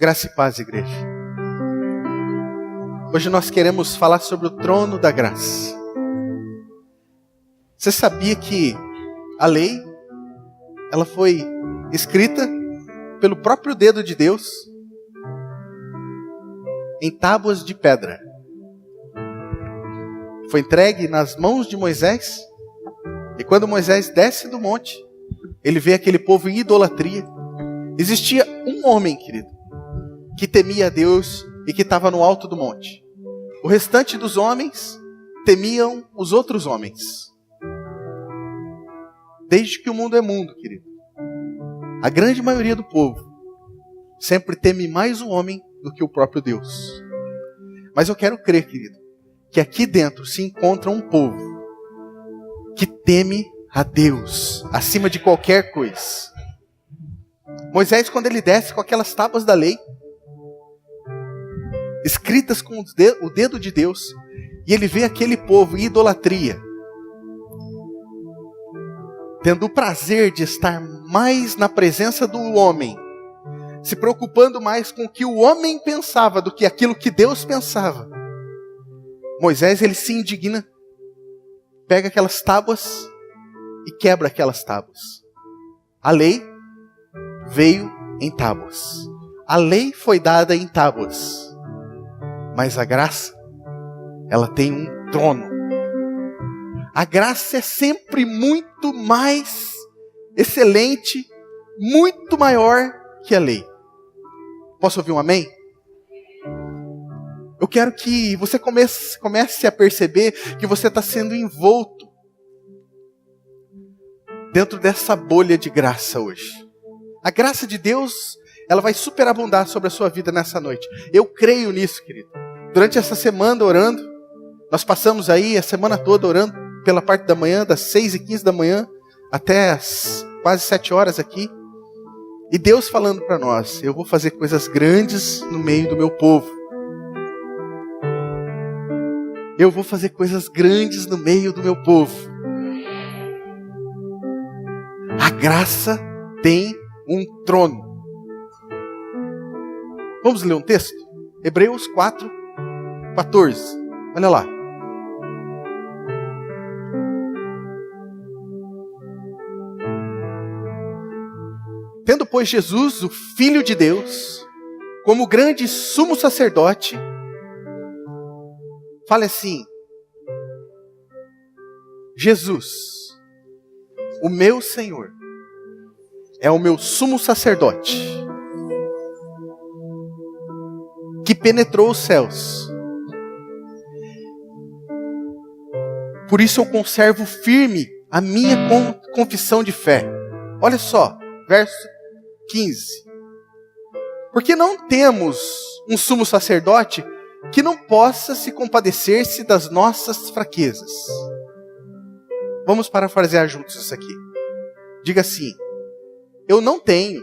Graça e paz, igreja. Hoje nós queremos falar sobre o trono da graça. Você sabia que a lei, ela foi escrita pelo próprio dedo de Deus em tábuas de pedra? Foi entregue nas mãos de Moisés, e quando Moisés desce do monte, ele vê aquele povo em idolatria. Existia um homem, querido, que temia a Deus e que estava no alto do monte. O restante dos homens temiam os outros homens. Desde que o mundo é mundo, querido, a grande maioria do povo sempre teme mais o homem do que o próprio Deus. Mas eu quero crer, querido, que aqui dentro se encontra um povo que teme a Deus acima de qualquer coisa. Moisés, quando ele desce com aquelas tábuas da lei, escritas com o dedo de Deus, e ele vê aquele povo em idolatria, tendo o prazer de estar mais na presença do homem, se preocupando mais com o que o homem pensava do que aquilo que Deus pensava. Moisés, ele se indigna, pega aquelas tábuas e quebra aquelas tábuas. A lei veio em tábuas. A lei foi dada em tábuas. Mas a graça, ela tem um trono. A graça é sempre muito mais excelente, muito maior que a lei. Posso ouvir um amém? Eu quero que você comece a perceber que você está sendo envolto dentro dessa bolha de graça hoje. A graça de Deus, ela vai superabundar sobre a sua vida nessa noite. Eu creio nisso, querido. Durante essa semana orando, nós passamos aí a semana toda orando pela parte da manhã, das 6h15 da manhã, até as quase 7 horas aqui. E Deus falando para nós, eu vou fazer coisas grandes no meio do meu povo. Eu vou fazer coisas grandes no meio do meu povo. A graça tem um trono. Vamos ler um texto? Hebreus 4:14. Olha lá. Tendo, pois, Jesus, o Filho de Deus, como grande sumo sacerdote, fale assim: Jesus, o meu Senhor, é o meu sumo sacerdote, que penetrou os céus. Por isso eu conservo firme a minha confissão de fé. Olha só, verso 15. Porque não temos um sumo sacerdote que não possa se compadecer-se das nossas fraquezas. Vamos parafrasear juntos isso aqui. Diga assim: eu não tenho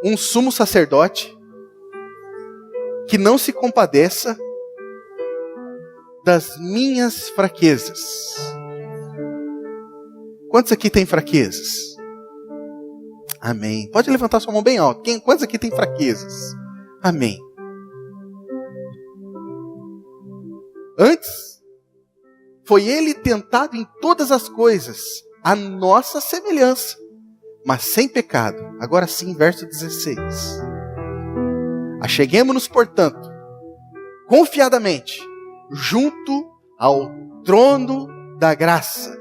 um sumo sacerdote que não se compadeça das minhas fraquezas. Quantos aqui têm fraquezas? Amém. Pode levantar sua mão bem alto. Quantos aqui têm fraquezas? Amém. Antes, foi ele tentado em todas as coisas, a nossa semelhança, mas sem pecado. Agora sim, verso 16. Acheguemo-nos, portanto, confiadamente, junto ao trono da graça,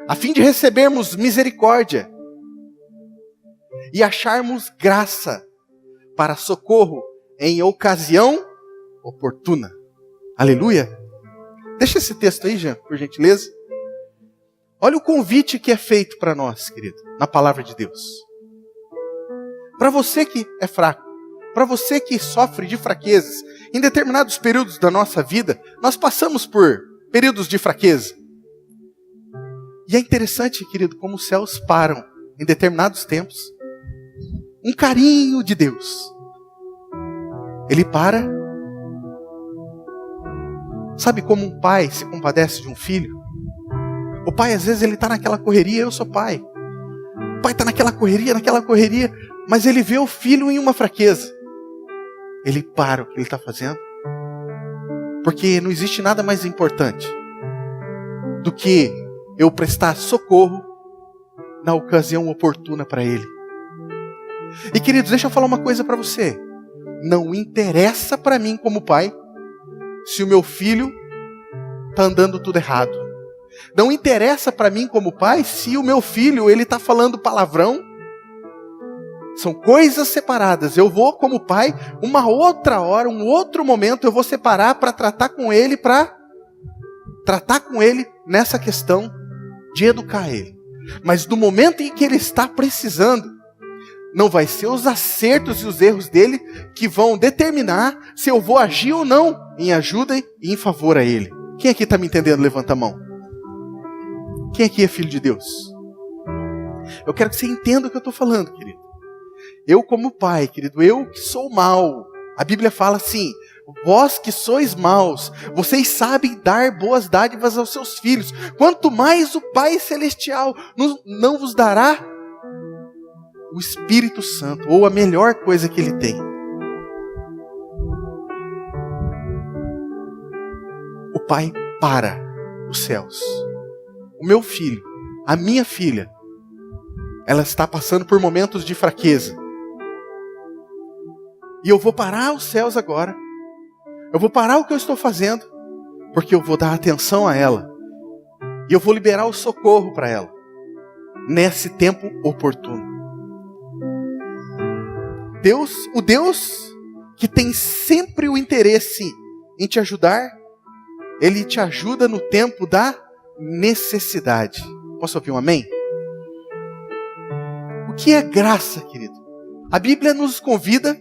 a fim de recebermos misericórdia e acharmos graça para socorro em ocasião oportuna. Aleluia! Deixa esse texto aí, Jean, por gentileza. Olha o convite que é feito para nós, querido, na palavra de Deus. Para você que é fraco, para você que sofre de fraquezas, em determinados períodos da nossa vida, nós passamos por períodos de fraqueza. E é interessante, querido, como os céus param em determinados tempos. Um carinho de Deus. Ele para. Sabe como um pai se compadece de um filho? O pai, às vezes, ele está naquela correria, eu sou pai. O pai está naquela correria, mas ele vê o filho em uma fraqueza. Ele para o que ele está fazendo. Porque não existe nada mais importante do que eu prestar socorro na ocasião oportuna para ele. E queridos, deixa eu falar uma coisa para você. Não interessa para mim como pai se o meu filho está andando tudo errado. Não interessa para mim como pai se o meu filho ele está falando palavrão. São coisas separadas. Eu vou como pai, uma outra hora, um outro momento, eu vou separar para tratar com ele nessa questão de educar ele. Mas no momento em que ele está precisando, não vai ser os acertos e os erros dele que vão determinar se eu vou agir ou não em ajuda e em favor a ele. Quem aqui está me entendendo? Levanta a mão. Quem aqui é filho de Deus? Eu quero que você entenda o que eu estou falando, querido. Eu como pai, querido, eu que sou mau. A Bíblia fala assim: vós que sois maus, vocês sabem dar boas dádivas aos seus filhos. Quanto mais o Pai Celestial não vos dará o Espírito Santo, ou a melhor coisa que Ele tem. O Pai para os céus. O meu filho, a minha filha, ela está passando por momentos de fraqueza. E eu vou parar os céus agora. Eu vou parar o que eu estou fazendo, porque eu vou dar atenção a ela. E eu vou liberar o socorro para ela, nesse tempo oportuno. Deus, o Deus que tem sempre o interesse em te ajudar, Ele te ajuda no tempo da necessidade. Posso ouvir um amém? O que é graça, querido? A Bíblia nos convida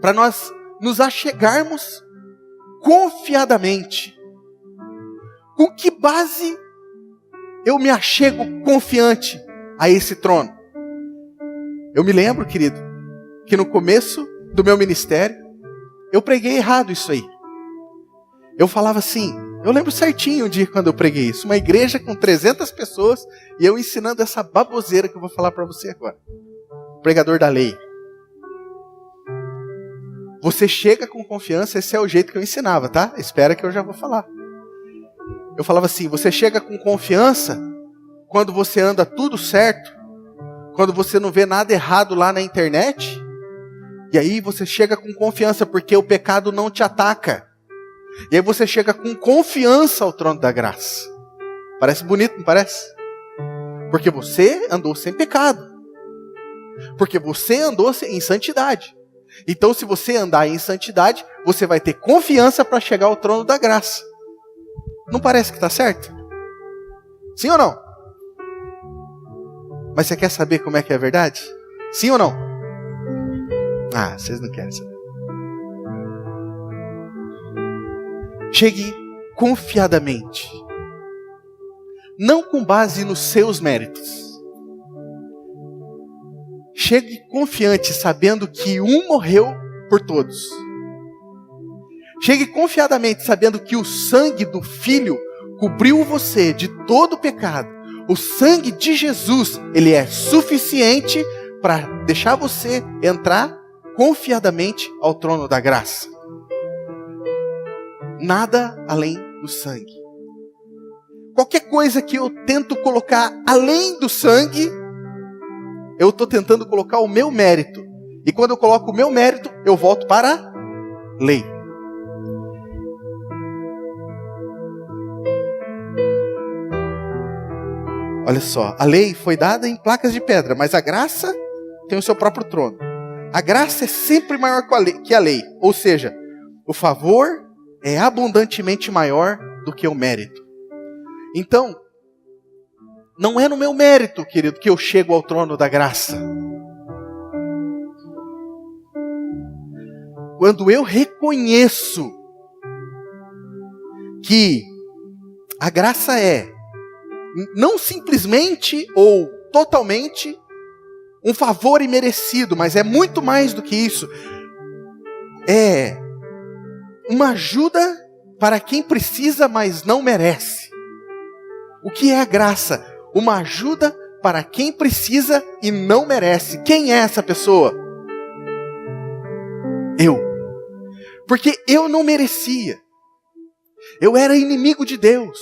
para nós nos achegarmos confiadamente. Com que base eu me achego confiante a esse trono? Eu me lembro, querido, que no começo do meu ministério, eu preguei errado isso aí. Eu falava assim, eu lembro certinho um dia quando eu preguei isso, uma igreja com 300 pessoas, e eu ensinando essa baboseira que eu vou falar para você agora. Pregador da lei. Você chega com confiança, esse é o jeito que eu ensinava, tá? Espera que eu já vou falar. Eu falava assim, você chega com confiança quando você anda tudo certo, quando você não vê nada errado lá na internet, e aí você chega com confiança porque o pecado não te ataca. E aí você chega com confiança ao trono da graça. Parece bonito, não parece? Porque você andou sem pecado. Porque você andou em santidade. Então, se você andar em santidade, você vai ter confiança para chegar ao trono da graça. Não parece que está certo? Sim ou não? Mas você quer saber como é que é a verdade? Sim ou não? Ah, vocês não querem saber. Chegue confiadamente. Não com base nos seus méritos. Chegue confiante, sabendo que um morreu por todos. Chegue confiadamente, sabendo que o sangue do Filho cobriu você de todo o pecado. O sangue de Jesus, ele é suficiente para deixar você entrar confiadamente ao trono da graça. Nada além do sangue. Qualquer coisa que eu tento colocar além do sangue, eu estou tentando colocar o meu mérito. E quando eu coloco o meu mérito, eu volto para a lei. Olha só, a lei foi dada em placas de pedra, mas a graça tem o seu próprio trono. A graça é sempre maior que a lei. Ou seja, o favor é abundantemente maior do que o mérito. Então, não é no meu mérito, querido, que eu chego ao trono da graça. Quando eu reconheço que a graça é não simplesmente ou totalmente um favor imerecido, mas é muito mais do que isso. É uma ajuda para quem precisa, mas não merece. O que é a graça? Uma ajuda para quem precisa e não merece. Quem é essa pessoa? Eu. Porque eu não merecia. Eu era inimigo de Deus.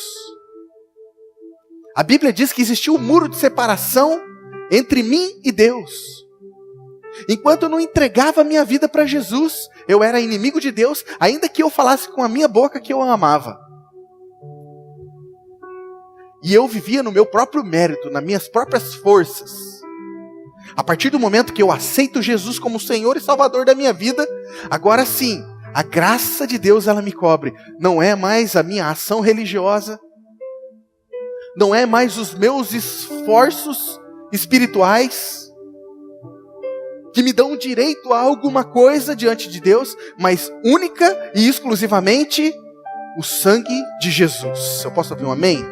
A Bíblia diz que existia um muro de separação entre mim e Deus. Enquanto eu não entregava a minha vida para Jesus, eu era inimigo de Deus, ainda que eu falasse com a minha boca que eu a amava. E eu vivia no meu próprio mérito, nas minhas próprias forças. A partir do momento que eu aceito Jesus como Senhor e Salvador da minha vida, agora sim, a graça de Deus ela me cobre. Não é mais a minha ação religiosa, não é mais os meus esforços espirituais que me dão direito a alguma coisa diante de Deus, mas única e exclusivamente o sangue de Jesus. Eu posso ouvir um amém?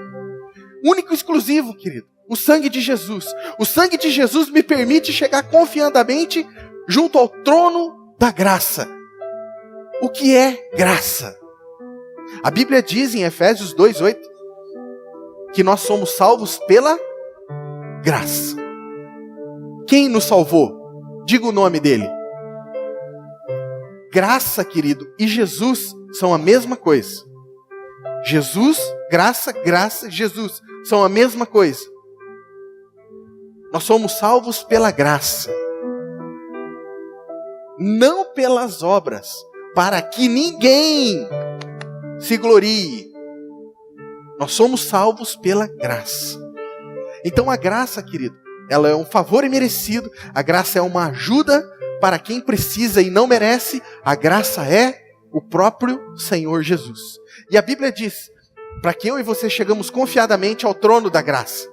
Único e exclusivo, querido. O sangue de Jesus. O sangue de Jesus me permite chegar confiadamente junto ao trono da graça. O que é graça? A Bíblia diz em Efésios 2:8 que nós somos salvos pela graça. Quem nos salvou? Diga o nome dele. Graça, querido, e Jesus são a mesma coisa. Jesus, graça, Jesus são a mesma coisa. Nós somos salvos pela graça, não pelas obras, para que ninguém se glorie. Nós somos salvos pela graça. Então a graça, querido, ela é um favor imerecido, a graça é uma ajuda para quem precisa e não merece, a graça é o próprio Senhor Jesus. E a Bíblia diz, para que eu e você chegamos confiadamente ao trono da graça.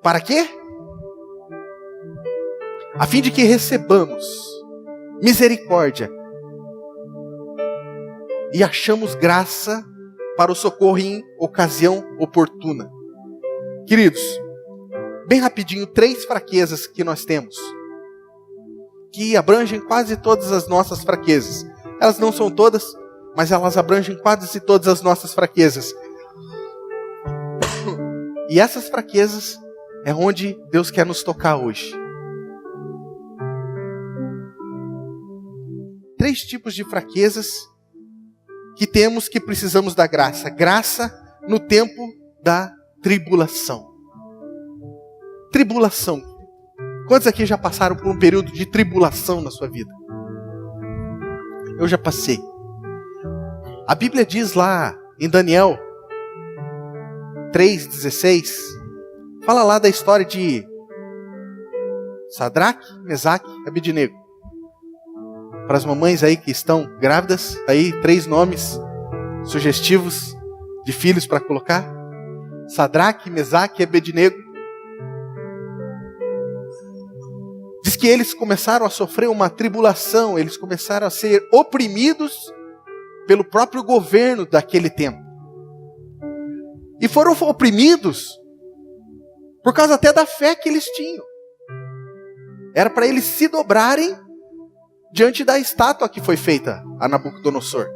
Para quê? A fim de que recebamos misericórdia e achamos graça para o socorro em ocasião oportuna. Queridos, bem rapidinho, 3 fraquezas que nós temos, que abrangem quase todas as nossas fraquezas. Elas não são todas, mas elas abrangem quase todas as nossas fraquezas. E essas fraquezas é onde Deus quer nos tocar hoje. 3 tipos de fraquezas que temos que precisamos da graça. Graça no tempo da tribulação. Tribulação. Quantos aqui já passaram por um período de tribulação na sua vida? Eu já passei. A Bíblia diz lá em Daniel 3:16, fala lá da história de Sadraque, Mesaque e Abednego. Para as mamães aí que estão grávidas, aí 3 nomes sugestivos de filhos para colocar. Sadraque, Mesaque e Abednego. Diz que eles começaram a sofrer uma tribulação, eles começaram a ser oprimidos pelo próprio governo daquele tempo. E foram oprimidos por causa até da fé que eles tinham. Era para eles se dobrarem diante da estátua que foi feita a Nabucodonosor.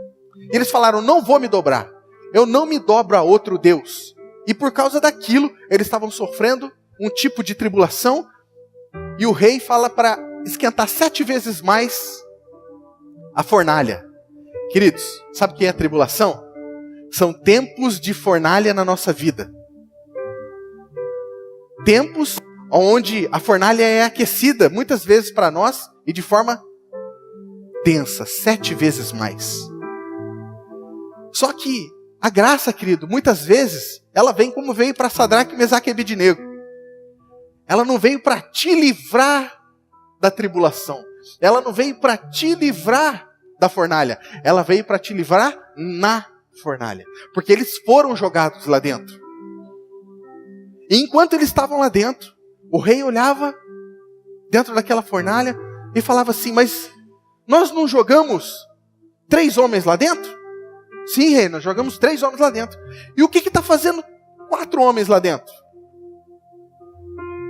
E eles falaram, não vou me dobrar, eu não me dobro a outro Deus. E por causa daquilo, eles estavam sofrendo um tipo de tribulação. E o rei fala para esquentar 7 vezes mais a fornalha. Queridos, sabe o que é a tribulação? São tempos de fornalha na nossa vida. Tempos onde a fornalha é aquecida, muitas vezes para nós, e de forma densa, 7 vezes mais. Só que a graça, querido, muitas vezes, ela vem como veio para Sadraque, Mesaque e Abednego. Ela não veio para te livrar da tribulação. Ela não veio para te livrar da fornalha. Ela veio para te livrar na fornalha. Porque eles foram jogados lá dentro. E enquanto eles estavam lá dentro, o rei olhava dentro daquela fornalha e falava assim, mas nós não jogamos 3 homens lá dentro? Sim, rei, nós jogamos 3 homens lá dentro. E o que está fazendo 4 homens lá dentro?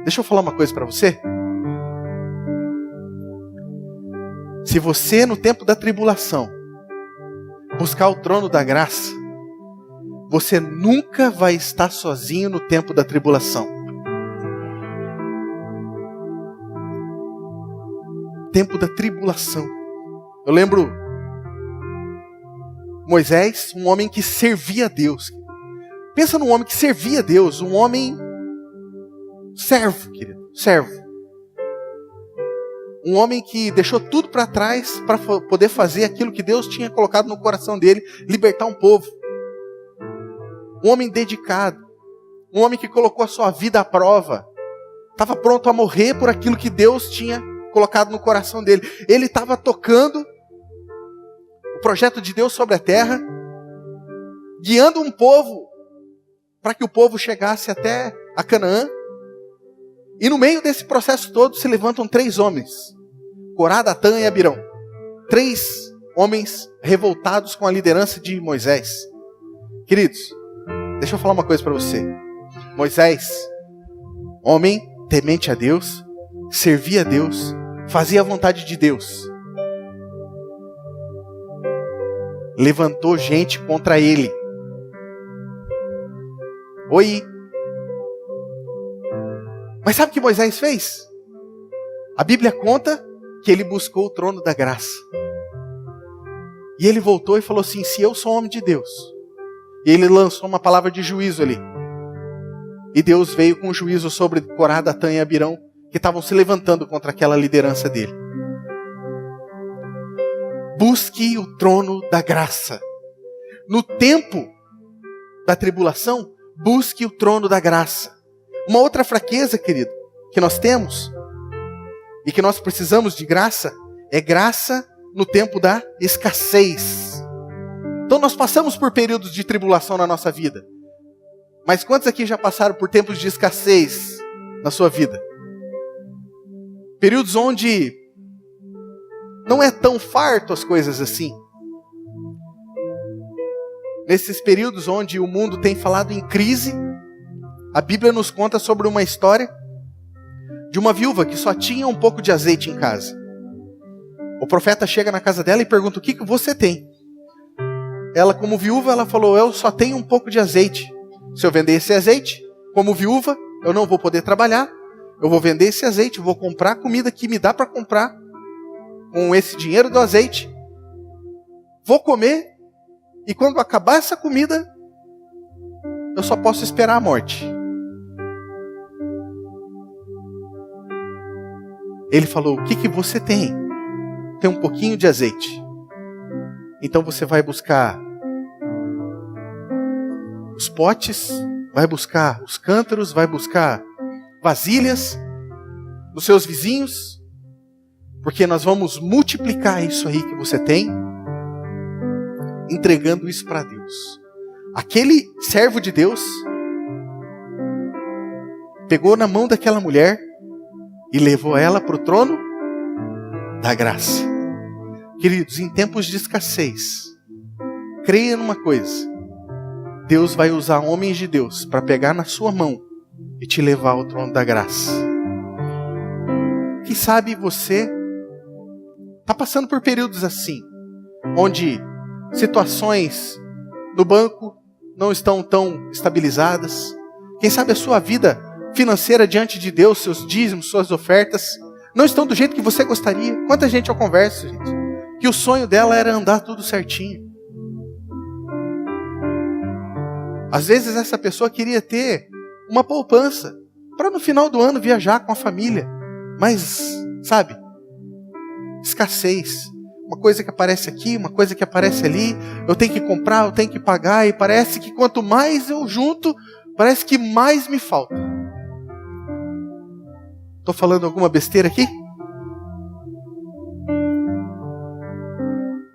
Deixa eu falar uma coisa para você. Se você, no tempo da tribulação, buscar o trono da graça, você nunca vai estar sozinho no tempo da tribulação. tempo da tribulação. Eu lembro Moisés, um homem que servia a Deus. Pensa num homem que servia a Deus, um homem servo, querido, servo. Um homem que deixou tudo para trás para poder fazer aquilo que Deus tinha colocado no coração dele, libertar um povo. Um homem dedicado, um homem que colocou a sua vida à prova, estava pronto a morrer por aquilo que Deus tinha colocado no coração dele. Ele estava tocando o projeto de Deus sobre a terra, guiando um povo para que o povo chegasse até a Canaã. E no meio desse processo todo se levantam 3 homens, Corá, Datã e Abirão. 3 homens revoltados com a liderança de Moisés. Queridos, deixa eu falar uma coisa para você. Moisés, homem temente a Deus, servia a Deus, fazia a vontade de Deus. Levantou gente contra ele. Oi. Mas sabe o que Moisés fez? A Bíblia conta que ele buscou o trono da graça. E ele voltou e falou assim: se eu sou homem de Deus. E ele lançou uma palavra de juízo ali. E Deus veio com juízo sobre Corá, Datã e Abirão, que estavam se levantando contra aquela liderança dele. Busque o trono da graça. No tempo da tribulação, busque o trono da graça. Uma outra fraqueza, querido, que nós temos e que nós precisamos de graça, é graça no tempo da escassez. Então nós passamos por períodos de tribulação na nossa vida. Mas quantos aqui já passaram por tempos de escassez na sua vida? Períodos onde não é tão farto as coisas assim. Nesses períodos onde o mundo tem falado em crise, a Bíblia nos conta sobre uma história de uma viúva que só tinha um pouco de azeite em casa. O profeta chega na casa dela e pergunta: o que você tem? Ela, como viúva, ela falou: eu só tenho um pouco de azeite. Se eu vender esse azeite, como viúva, eu não vou poder trabalhar. Eu vou vender esse azeite, vou comprar a comida que me dá para comprar com esse dinheiro do azeite. Vou comer, e quando acabar essa comida, eu só posso esperar a morte. Ele falou: o que você tem? Tem um pouquinho de azeite. Então você vai buscar os potes, vai buscar os cântaros, vai buscar vasilhas dos seus vizinhos, porque nós vamos multiplicar isso aí que você tem, entregando isso para Deus. Aquele servo de Deus pegou na mão daquela mulher e levou ela para o trono da graça. Queridos, em tempos de escassez, creia numa coisa: Deus vai usar homens de Deus para pegar na sua mão e te levar ao trono da graça. Quem sabe você está passando por períodos assim, onde situações no banco não estão tão estabilizadas. Quem sabe a sua vida financeira diante de Deus, seus dízimos, suas ofertas, não estão do jeito que você gostaria. Quanta gente eu converso, gente, que o sonho dela era andar tudo certinho. Às vezes essa pessoa queria ter uma poupança para no final do ano viajar com a família. Mas, sabe, escassez. Uma coisa que aparece aqui, uma coisa que aparece ali. Eu tenho que comprar, eu tenho que pagar. E parece que quanto mais eu junto, parece que mais me falta. Estou falando alguma besteira aqui?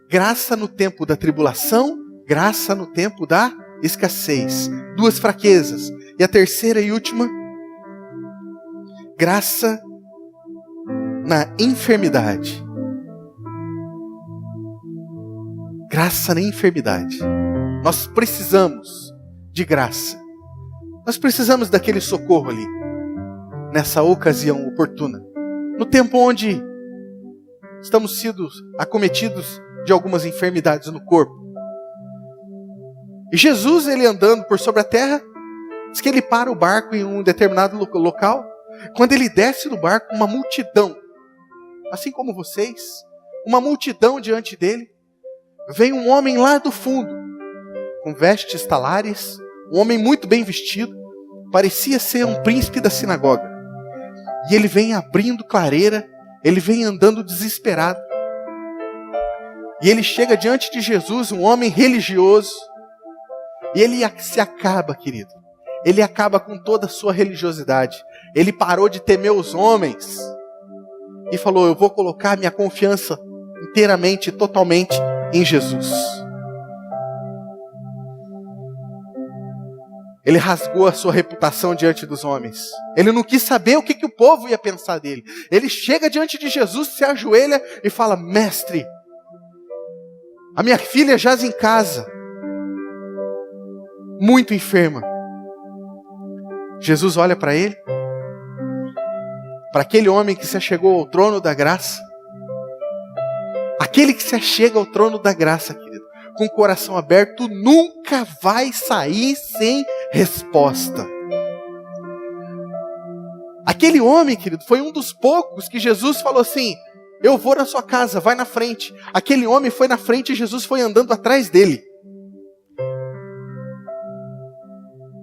Graça no tempo da tribulação, graça no tempo da escassez. 2 fraquezas. E a terceira e última, graça na enfermidade. Graça na enfermidade. Nós precisamos de graça. Nós precisamos daquele socorro ali, nessa ocasião oportuna. No tempo onde estamos sendo acometidos de algumas enfermidades no corpo. E Jesus, ele andando por sobre a terra, diz que ele para o barco em um determinado local. Quando ele desce do barco, uma multidão assim como vocês, uma multidão diante dele. Vem um homem lá do fundo, com vestes talares, um homem muito bem vestido, parecia ser um príncipe da sinagoga. E ele vem abrindo clareira, ele vem andando desesperado. E ele chega diante de Jesus, um homem religioso, e ele se acaba, querido. Ele acaba com toda a sua religiosidade. Ele parou de temer os homens e falou: eu vou colocar minha confiança inteiramente, totalmente em Jesus. Ele rasgou a sua reputação diante dos homens. Ele não quis saber o que o povo ia pensar dele. Ele chega diante de Jesus, se ajoelha e fala: mestre, a minha filha jaz em casa, muito enferma. Jesus olha para ele, para aquele homem que se achegou ao trono da graça. Aquele que se achega ao trono da graça, querido, com o coração aberto, nunca vai sair sem resposta. Aquele homem, querido, foi um dos poucos que Jesus falou assim: eu vou na sua casa, vai na frente. Aquele homem foi na frente e Jesus foi andando atrás dele.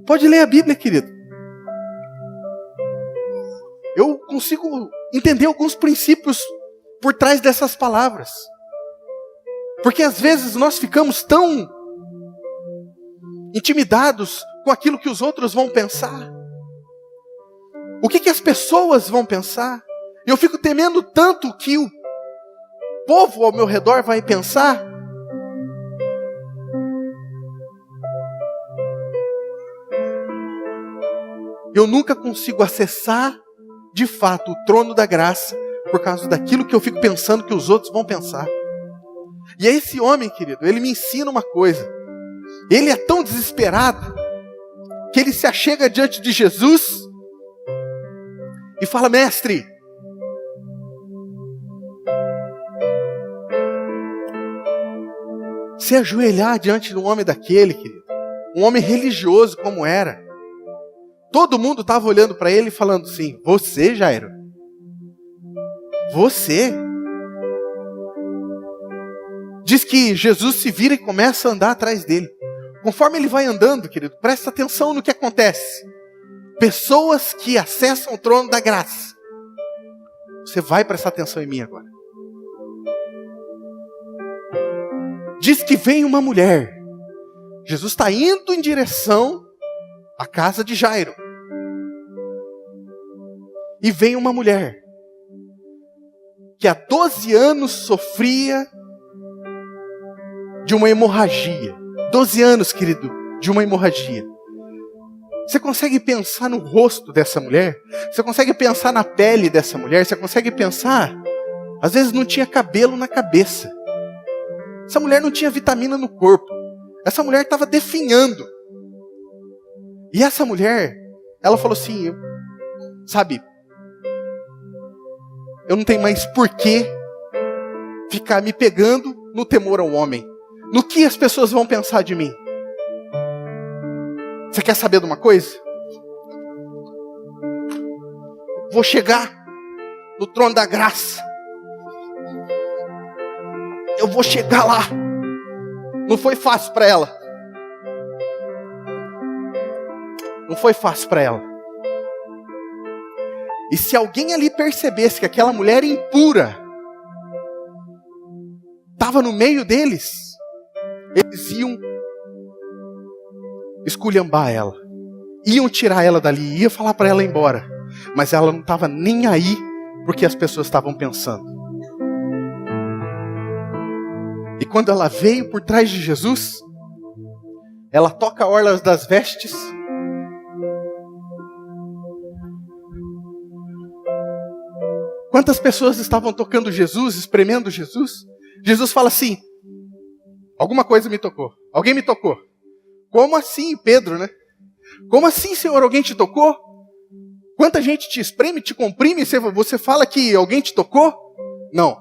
Pode ler a Bíblia, querido. Eu consigo entender alguns princípios por trás dessas palavras. Porque às vezes nós ficamos tão intimidados com aquilo que os outros vão pensar. O que as pessoas vão pensar? Eu fico temendo tanto que o povo ao meu redor vai pensar. Eu nunca consigo acessar de fato o trono da graça por causa daquilo que eu fico pensando que os outros vão pensar. E esse homem, querido, ele me ensina uma coisa. Ele é tão desesperado que ele se achega diante de Jesus e fala: mestre, se ajoelhar diante de um homem daquele, querido, um homem religioso como era, todo mundo estava olhando para ele e falando assim: você, Jairo? Você? Diz que Jesus se vira e começa a andar atrás dele. Conforme ele vai andando, querido, presta atenção no que acontece. Pessoas que acessam o trono da graça. Você vai prestar atenção em mim agora. Diz que vem uma mulher. Jesus está indo em direção à casa de Jairo. E vem uma mulher que há 12 anos sofria de uma hemorragia. 12 anos, querido, de uma hemorragia. Você consegue pensar no rosto dessa mulher? Você consegue pensar na pele dessa mulher? Você consegue pensar? Às vezes não tinha cabelo na cabeça. Essa mulher não tinha vitamina no corpo. Essa mulher estava definhando. E essa mulher, ela falou assim: sabe, eu não tenho mais porquê ficar me pegando no temor ao homem. No que as pessoas vão pensar de mim? Você quer saber de uma coisa? Vou chegar no trono da graça. Eu vou chegar lá. Não foi fácil para ela. Não foi fácil para ela. E se alguém ali percebesse que aquela mulher impura estava no meio deles, eles iam esculhambar ela, iam tirar ela dali, iam falar para ela ir embora. Mas ela não estava nem aí porque as pessoas estavam pensando. E quando ela veio por trás de Jesus, ela toca a orla das vestes. Quantas pessoas estavam tocando Jesus, espremendo Jesus? Jesus fala assim: alguma coisa me tocou. Alguém me tocou. Como assim, Pedro, né? Como assim, Senhor, alguém te tocou? Quanta gente te espreme, te comprime, você fala que alguém te tocou? Não.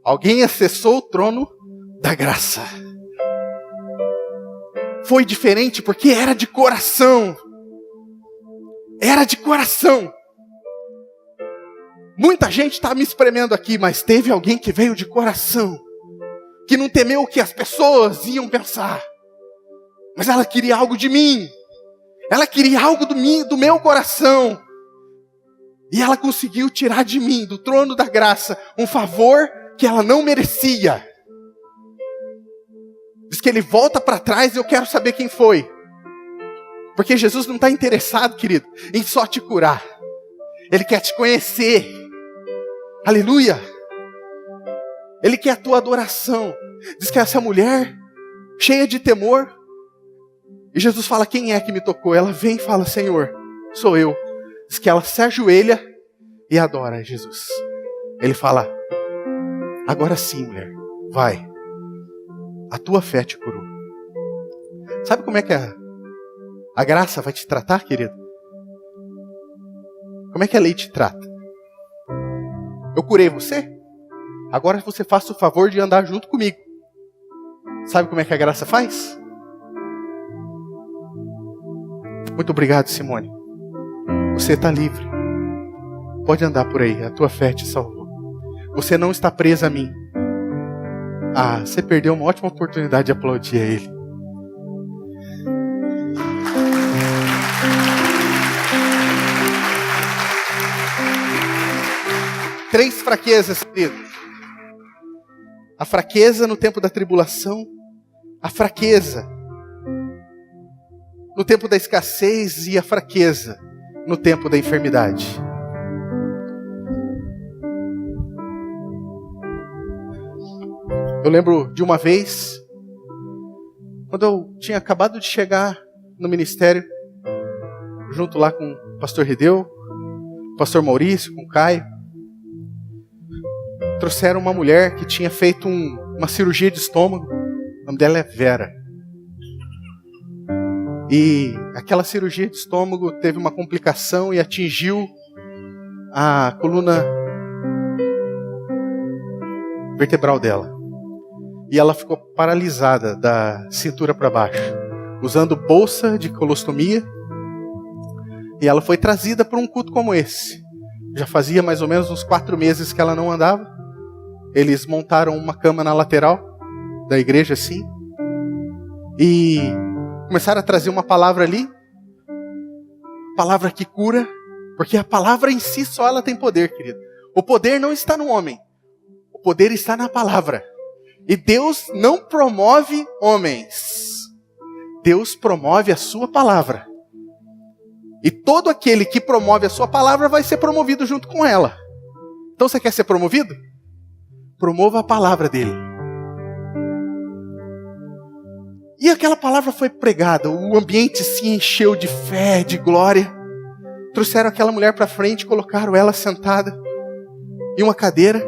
Alguém acessou o trono da graça. Foi diferente porque era de coração. Era de coração. Muita gente está me espremendo aqui, mas teve alguém que veio de coração, que não temeu o que as pessoas iam pensar, mas ela queria algo de mim, ela queria algo do meu coração, e ela conseguiu tirar de mim, do trono da graça, um favor que ela não merecia. Diz que ele volta para trás e eu quero saber quem foi. Porque Jesus não está interessado, querido, em só te curar. Ele quer te conhecer. Aleluia. Ele quer a tua adoração. Diz que essa mulher, cheia de temor, e Jesus fala, quem é que me tocou? Ela vem e fala, Senhor, sou eu. Diz que ela se ajoelha e adora Jesus. Ele fala, agora sim, mulher, vai. A tua fé te curou. Sabe como é que a graça vai te tratar, querido? Como é que a lei te trata? Eu curei você? Agora você faça o favor de andar junto comigo. Sabe como é que a graça faz? Muito obrigado, Simone. Você está livre. Pode andar por aí, a tua fé te salvou. Você não está presa a mim. Ah, você perdeu uma ótima oportunidade de aplaudir a Ele. Três fraquezas, querido. A fraqueza no tempo da tribulação, a fraqueza no tempo da escassez e a fraqueza no tempo da enfermidade. Eu lembro de uma vez, quando eu tinha acabado de chegar no ministério, junto lá com o pastor Rideu, o pastor Maurício, com o Caio, trouxeram uma mulher que tinha feito uma cirurgia de estômago. O nome dela é Vera. E aquela cirurgia de estômago teve uma complicação e atingiu a coluna vertebral dela. E ela ficou paralisada da cintura para baixo, usando bolsa de colostomia. E ela foi trazida para um culto como esse. Já fazia mais ou menos uns 4 meses que ela não andava. Eles montaram uma cama na lateral da igreja assim. E começaram a trazer uma palavra ali. Palavra que cura. Porque a palavra em si só ela tem poder, querido. O poder não está no homem. O poder está na palavra. E Deus não promove homens. Deus promove a sua palavra. E todo aquele que promove a sua palavra vai ser promovido junto com ela. Então você quer ser promovido? Promova a palavra dele. E aquela palavra foi pregada. O ambiente se encheu de fé, de glória. Trouxeram aquela mulher para frente, colocaram ela sentada em uma cadeira.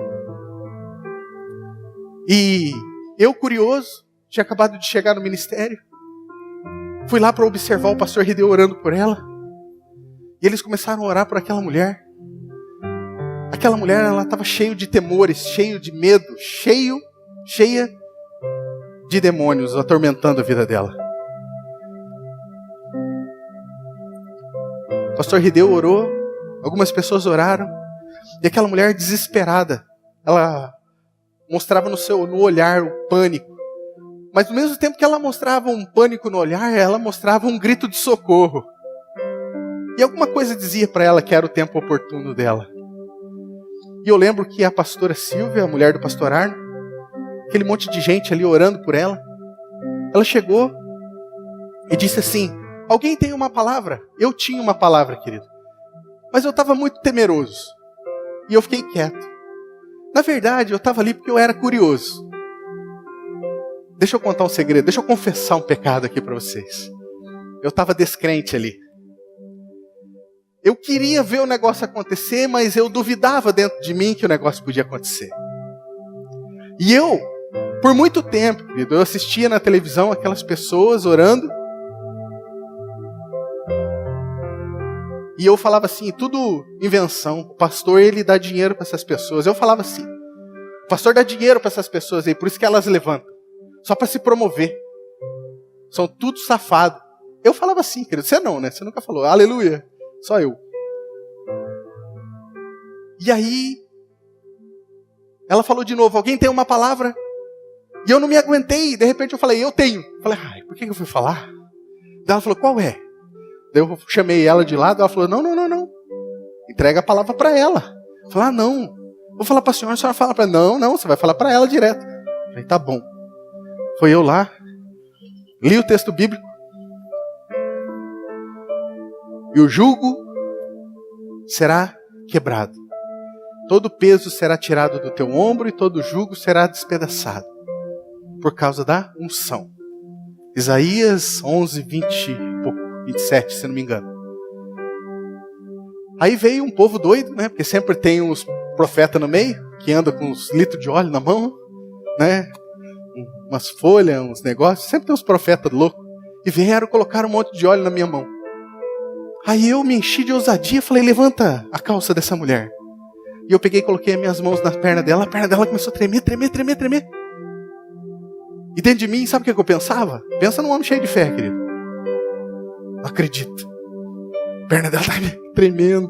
E eu, curioso, tinha acabado de chegar no ministério. Fui lá para observar o pastor Rideu orando por ela. E eles começaram a orar por aquela mulher. Aquela mulher, ela estava cheia de temores, cheia de medo, cheia de demônios atormentando a vida dela. O pastor Rideu orou, algumas pessoas oraram, e aquela mulher desesperada, ela mostrava no olhar o pânico. Mas ao mesmo tempo que ela mostrava um pânico no olhar, ela mostrava um grito de socorro. E alguma coisa dizia para ela que era o tempo oportuno dela. E eu lembro que a pastora Silvia, a mulher do pastor Arno, aquele monte de gente ali orando por ela, ela chegou e disse assim, alguém tem uma palavra? Eu tinha uma palavra, querido. Mas eu estava muito temeroso. E eu fiquei quieto. Na verdade, eu estava ali porque eu era curioso. Deixa eu contar um segredo, deixa eu confessar um pecado aqui para vocês. Eu estava descrente ali. Eu queria ver o negócio acontecer, mas eu duvidava dentro de mim que o negócio podia acontecer. E eu, por muito tempo, querido, eu assistia na televisão aquelas pessoas orando. E eu falava assim, tudo invenção. O pastor, ele dá dinheiro para essas pessoas. Eu falava assim, o pastor dá dinheiro para essas pessoas aí, por isso que elas levantam. Só para se promover. São tudo safado. Eu falava assim, querido. Você não, né? Você nunca falou. Aleluia. Só eu. E aí, ela falou de novo, alguém tem uma palavra? E eu não me aguentei, de repente eu falei, eu tenho. Falei, por que eu fui falar? Daí ela falou, qual é? Daí eu chamei ela de lado, ela falou, não. Entrega a palavra para ela. Eu falei, não. Vou falar para a senhora fala para ela. Não, você vai falar para ela direto. Eu falei, tá bom. Foi eu lá, li o texto bíblico. E o jugo será quebrado. Todo peso será tirado do teu ombro e todo jugo será despedaçado. Por causa da unção. Isaías 11, 27, se não me engano. Aí veio um povo doido, né? Porque sempre tem uns profetas no meio, que anda com uns litros de óleo na mão, né? Umas folhas, uns negócios. Sempre tem uns profetas loucos. E vieram colocar um monte de óleo na minha mão. Aí eu me enchi de ousadia e falei, levanta a calça dessa mulher. E eu peguei e coloquei as minhas mãos na perna dela. A perna dela começou a tremer. E dentro de mim, sabe o que eu pensava? Pensa num homem cheio de fé, querido. Não acredito. A perna dela está tremendo.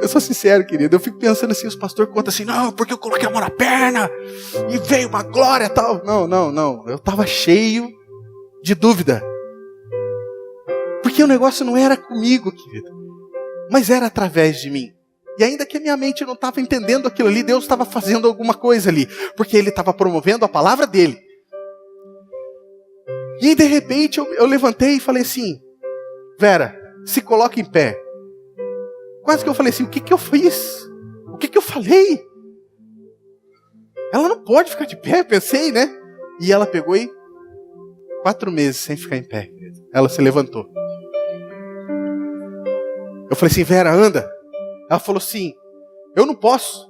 Eu sou sincero, querido. Eu fico pensando assim, os pastores contam assim, não, porque eu coloquei a mão na perna e veio uma glória e tal. Não. Eu estava cheio de dúvida. Porque o negócio não era comigo, querido. Mas era através de mim. E ainda que a minha mente não estava entendendo aquilo ali, Deus estava fazendo alguma coisa ali. Porque Ele estava promovendo a palavra dEle. E de repente eu levantei e falei assim, Vera, se coloca em pé. Quase que eu falei assim, o que eu fiz? O que eu falei? Ela não pode ficar de pé, pensei, né? E ela pegou e 4 meses sem ficar em pé. Ela se levantou. Eu falei assim, Vera, anda. Ela falou assim, eu não posso.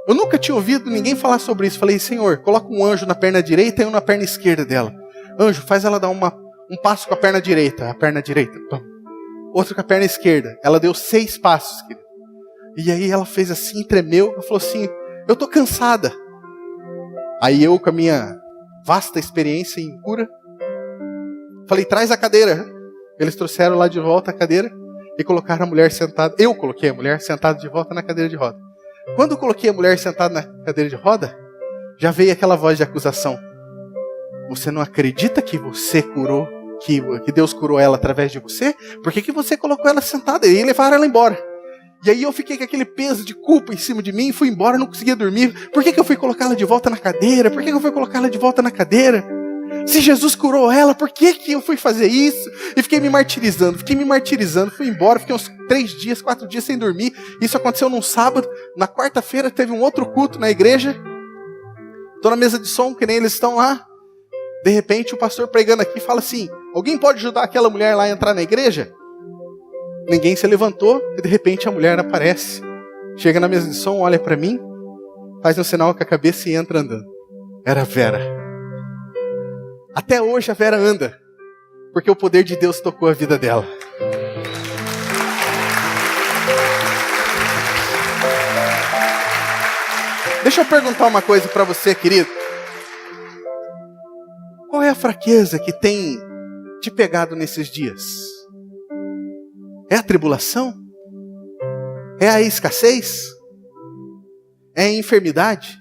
Eu nunca tinha ouvido ninguém falar sobre isso. Falei, Senhor, coloca um anjo na perna direita e um na perna esquerda dela. Anjo, faz ela dar um passo com a perna direita. Outro com a perna esquerda. Ela deu 6 passos, querido. E aí ela fez assim, tremeu. Ela falou assim, eu tô cansada. Aí eu, com a minha vasta experiência em cura, falei, traz a cadeira. Eles trouxeram lá de volta a cadeira e colocaram a mulher sentada. Eu coloquei a mulher sentada de volta na cadeira de roda. Quando eu coloquei a mulher sentada na cadeira de roda, já veio aquela voz de acusação. Você não acredita que você curou, que Deus curou ela através de você? Por que você colocou ela sentada e levaram ela embora? E aí eu fiquei com aquele peso de culpa em cima de mim, fui embora, não conseguia dormir. Por que eu fui colocar ela de volta na cadeira? Por que eu fui colocar ela de volta na cadeira? Se Jesus curou ela, por que eu fui fazer isso? E fiquei me martirizando, fui embora, fiquei uns 3 dias, 4 dias sem dormir. Isso aconteceu num sábado. Na quarta-feira teve um outro culto na igreja. Estou na mesa de som, que nem eles estão lá. De repente o pastor pregando aqui fala assim, alguém pode ajudar aquela mulher lá a entrar na igreja? Ninguém se levantou e de repente a mulher aparece. Chega na mesa de som, olha para mim, faz um sinal com a cabeça e entra andando. Era a Vera. Até hoje a Vera anda, porque o poder de Deus tocou a vida dela. Deixa eu perguntar uma coisa para você, querido. Qual é a fraqueza que tem te pegado nesses dias? É a tribulação? É a escassez? É a enfermidade?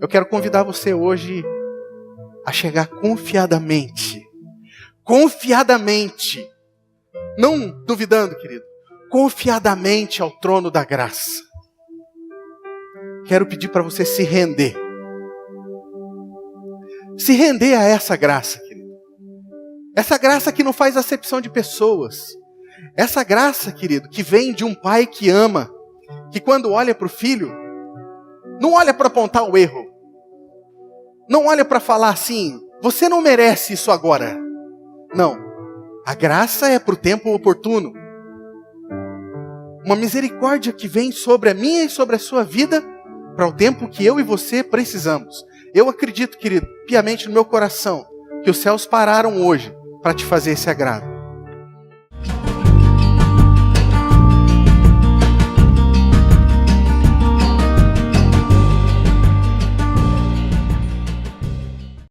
Eu quero convidar você hoje a chegar confiadamente, não duvidando, querido, confiadamente ao trono da graça. Quero pedir para você se render a essa graça, querido. Essa graça que não faz acepção de pessoas, essa graça, querido, que vem de um pai que ama, que quando olha para o filho, não olha para apontar o erro, não olha para falar assim, você não merece isso agora. Não, a graça é para o tempo oportuno. Uma misericórdia que vem sobre a minha e sobre a sua vida, para o tempo que eu e você precisamos. Eu acredito, querido, piamente no meu coração, que os céus pararam hoje para te fazer esse agrado.